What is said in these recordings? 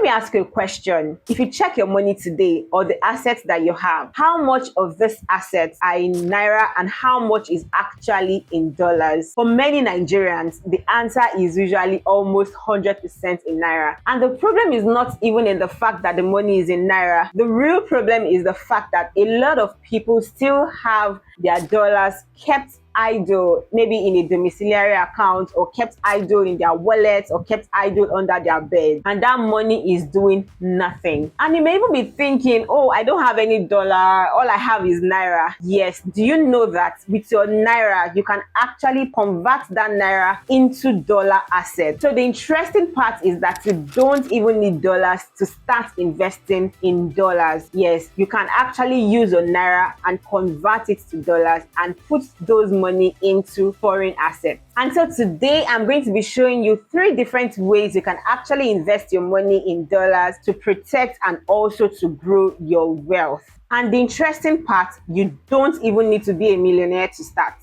let me ask you a question. If you check your money today or the assets that you have, how much of these assets are in Naira and how much is actually in dollars? For many Nigerians, the answer is usually almost 100% in Naira. And the problem is not even in the fact that the money is in Naira. The real problem is the fact that a lot of people still have their dollars kept idle, maybe in a domiciliary account, or kept idle in their wallets, or kept idle under their bed, and that money is doing nothing. And you may even be thinking, oh, I don't have any dollar, all I have is Naira. Yes, do you know that with your Naira you can actually convert that Naira into dollar assets? So the interesting part is that you don't even need dollars to start investing in dollars. Yes, you can actually use your Naira and convert it to dollars and put those money into foreign assets. And so today I'm going to be showing you 3 different ways you can actually invest your money in dollars to protect and also to grow your wealth. And the interesting part, you don't even need to be a millionaire to start.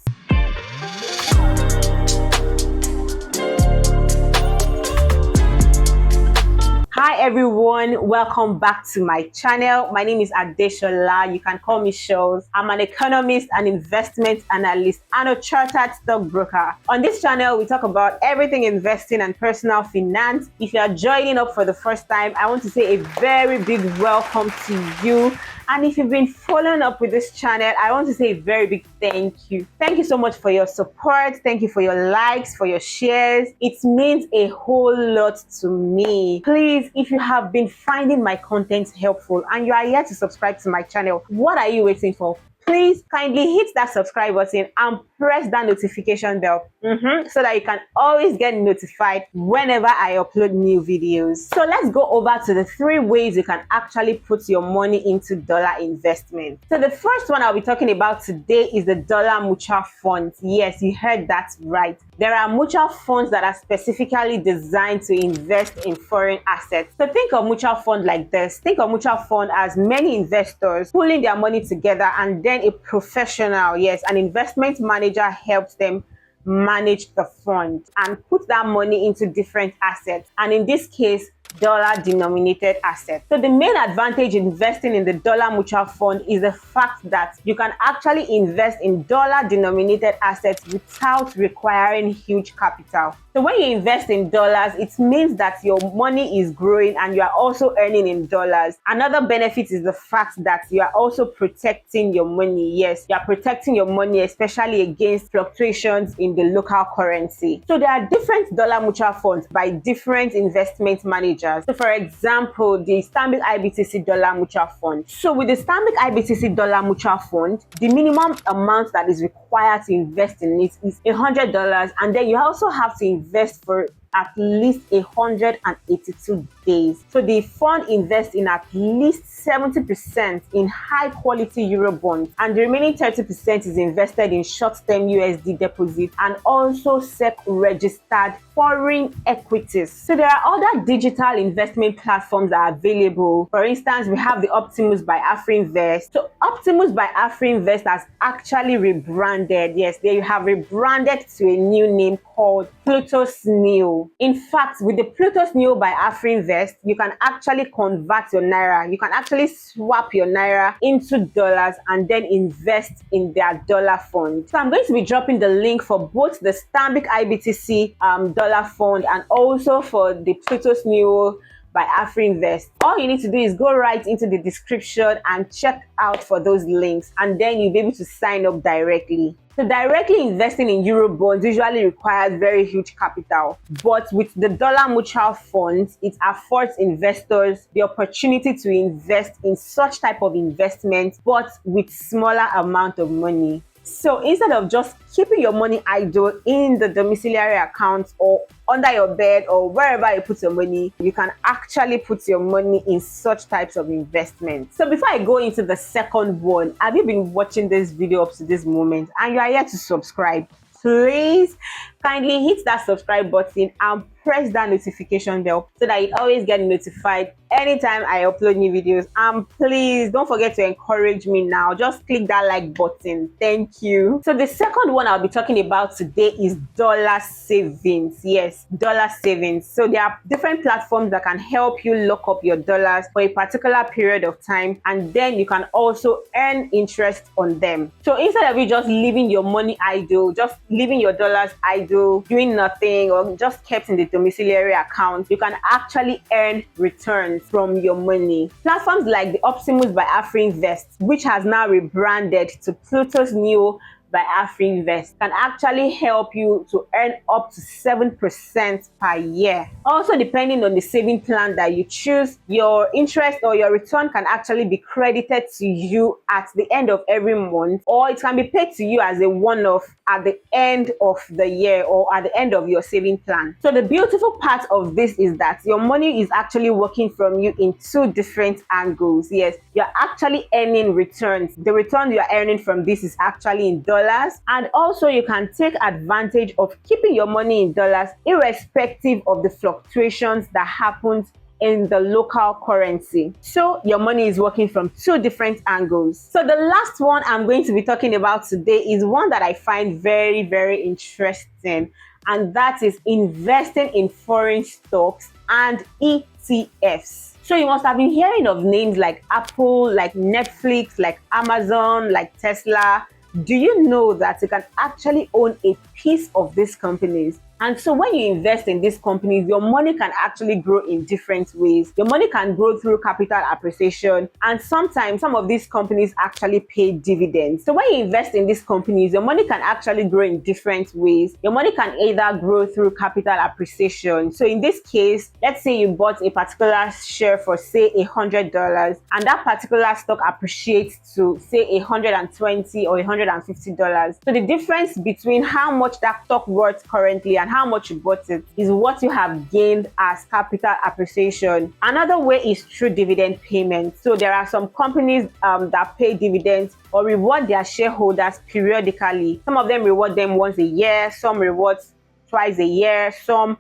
Hi everyone, welcome back to my channel. My name is Adeshola. You can call me Shows. I'm an economist, an investment analyst, and a chartered stockbroker. On this channel, we talk about everything investing and personal finance. If you are joining up for the first time, I want to say a very big welcome to you. And if you've been following up with this channel, I want to say a very big thank you. Thank you so much for your support. Thank you for your likes, for your shares. It means a whole lot to me. Please, if you have been finding my content helpful and you are yet to subscribe to my channel, what are you waiting for? Please kindly hit that subscribe button and press that notification bell so that you can always get notified whenever I upload new videos. So let's go over to the 3 ways you can actually put your money into dollar investment. So the first one I'll be talking about today is the dollar mutual funds. Yes, you heard that right. There are mutual funds that are specifically designed to invest in foreign assets. So think of mutual fund like this. Think of mutual fund as many investors pulling their money together, and then a professional, yes, an investment manager helps them manage the fund and put that money into different assets. And in this case, dollar denominated assets. So the main advantage in investing in the dollar mutual fund is the fact that you can actually invest in dollar denominated assets without requiring huge capital. So when you invest in dollars, it means that your money is growing and you are also earning in dollars. Another benefit is the fact that you are also protecting your money. Yes, you are protecting your money, especially against fluctuations in the local currency. So there are different dollar mutual funds by different investment managers. So for example, the Stanbic IBTC dollar mutual fund. So with the Stanbic IBTC dollar mutual fund, the minimum amount that is required to invest in it is $100, and then you also have to invest for at least 182 days. So the fund invests in at least 70% in high quality euro bonds, and the remaining 30% is invested in short-term USD deposits and also SEC registered foreign equities. So there are other digital investment platforms that are available. For instance, we have the Optimus by AfriInvest. So Optimus by AfriInvest has actually rebranded. Yes, they have rebranded to a new name called Plutus Neo. In fact, with the Plutus Neo by AfriInvest, you can actually convert your Naira. You can actually swap your Naira into dollars and then invest in their dollar fund. So I'm going to be dropping the link for both the Stanbic IBTC dollar fund and also for the Plutus Neo by AfriInvest. All you need to do is go right into the description and check out for those links, and then you'll be able to sign up directly. So directly investing in euro bonds usually requires very huge capital, but with the dollar mutual funds, it affords investors the opportunity to invest in such type of investment, but with smaller amount of money. So instead of just keeping your money idle in the domiciliary account or under your bed or wherever you put your money, you can actually put your money in such types of investments. So before I go into the second one, have you been watching this video up to this moment and you are yet to subscribe? Please kindly hit that subscribe button and press that notification bell so that you always get notified anytime I upload new videos. And please don't forget to encourage me now. Just click that like button. Thank you. So the second one I'll be talking about today is dollar savings. Yes, dollar savings. So there are different platforms that can help you lock up your dollars for a particular period of time, and then you can also earn interest on them. So instead of you just leaving your money idle, just leaving your dollars idle, doing nothing, or just kept in the domiciliary account, you can actually earn returns from your money. Platforms like the Optimus by AfriInvest, which has now rebranded to Pluto's New by AfriInvest, can actually help you to earn up to 7% per year. Also, depending on the saving plan that you choose, your interest or your return can actually be credited to you at the end of every month, or it can be paid to you as a one-off at the end of the year or at the end of your saving plan. So the beautiful part of this is that your money is actually working from you in two different angles. Yes, you're actually earning returns. The return you're earning from this is actually in dollars, and also you can take advantage of keeping your money in dollars irrespective of the fluctuations that happens in the local currency. So your money is working from two different angles. So the last one I'm going to be talking about today is one that I find very, very interesting, and that is investing in foreign stocks and ETFs. So you must have been hearing of names like Apple, like Netflix, like Amazon, like Tesla. Do you know that you can actually own a piece of these companies? And so when you invest in these companies, your money can actually grow in different ways. Your money can grow through capital appreciation, and sometimes some of these companies actually pay dividends. So when you invest in these companies, your money can actually grow in different ways. Your money can either grow through capital appreciation. So in this case, let's say you bought a particular share for say $100, and that particular stock appreciates to say $120 or $150. So the difference between how much that stock worth currently and how much you bought it is what you have gained as capital appreciation. Another way is through dividend payments. So there are some companies that pay dividends or reward their shareholders periodically. Some of them reward them once a year, some rewards twice a year, some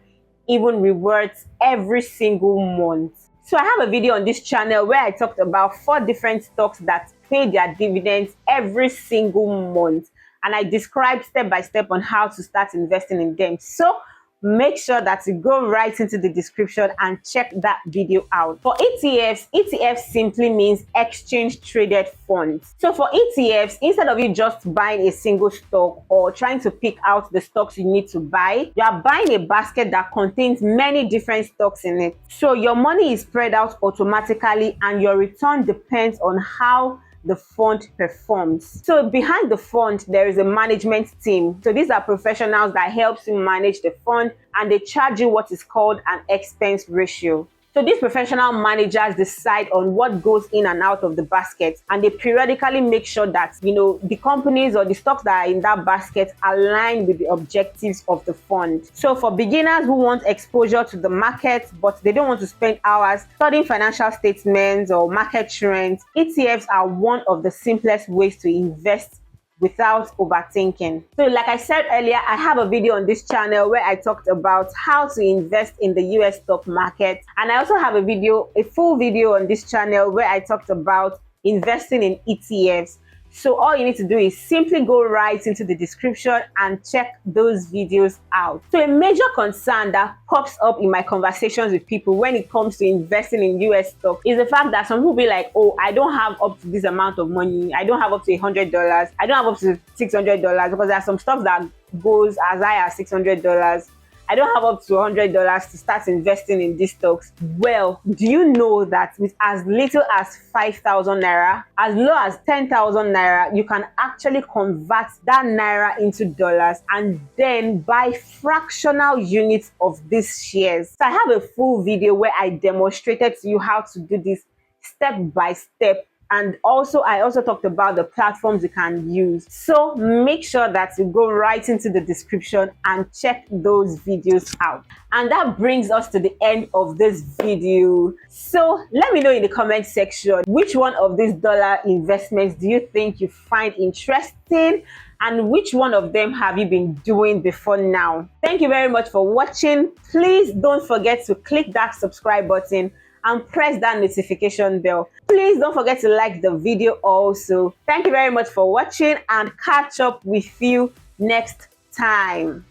even rewards every single month. So I have a video on this channel where I talked about 4 different stocks that pay their dividends every single month, and I described step by step on how to start investing in them. So make sure that you go right into the description and check that video out. For ETFs simply means exchange traded funds. So for ETFs, instead of you just buying a single stock or trying to pick out the stocks you need to buy, you are buying a basket that contains many different stocks in it. So your money is spread out automatically, and your return depends on how the fund performs. So behind the fund, there is a management team. So these are professionals that helps you manage the fund, and they charge you what is called an expense ratio. So these professional managers decide on what goes in and out of the basket, and they periodically make sure that, the companies or the stocks that are in that basket align with the objectives of the fund. So for beginners who want exposure to the market, but they don't want to spend hours studying financial statements or market trends, ETFs are one of the simplest ways to invest without overthinking. So like I said earlier, I have a video on this channel where I talked about how to invest in the US stock market, and I also have a full video on this channel where I talked about investing in ETFs. So all you need to do is simply go right into the description and check those videos out. So a major concern that pops up in my conversations with people when it comes to investing in US stock is the fact that some people be like, oh, I don't have up to this amount of money. I don't have up to $100. I don't have up to $600, because there are some stocks that goes as high as $600. I don't have up to $100 to start investing in these stocks. Well, do you know that with as little as 5,000 Naira, as low as 10,000 Naira, you can actually convert that Naira into dollars and then buy fractional units of these shares? So I have a full video where I demonstrated to you how to do this step by step. And also, I also talked about the platforms you can use. So make sure that you go right into the description and check those videos out. And that brings us to the end of this video. So let me know in the comment section, which one of these dollar investments do you think you find interesting? and which one of them have you been doing before now? Thank you very much for watching. Please don't forget to click that subscribe button and press that notification bell. Please don't forget to like the video also. Thank you very much for watching, and catch up with you next time.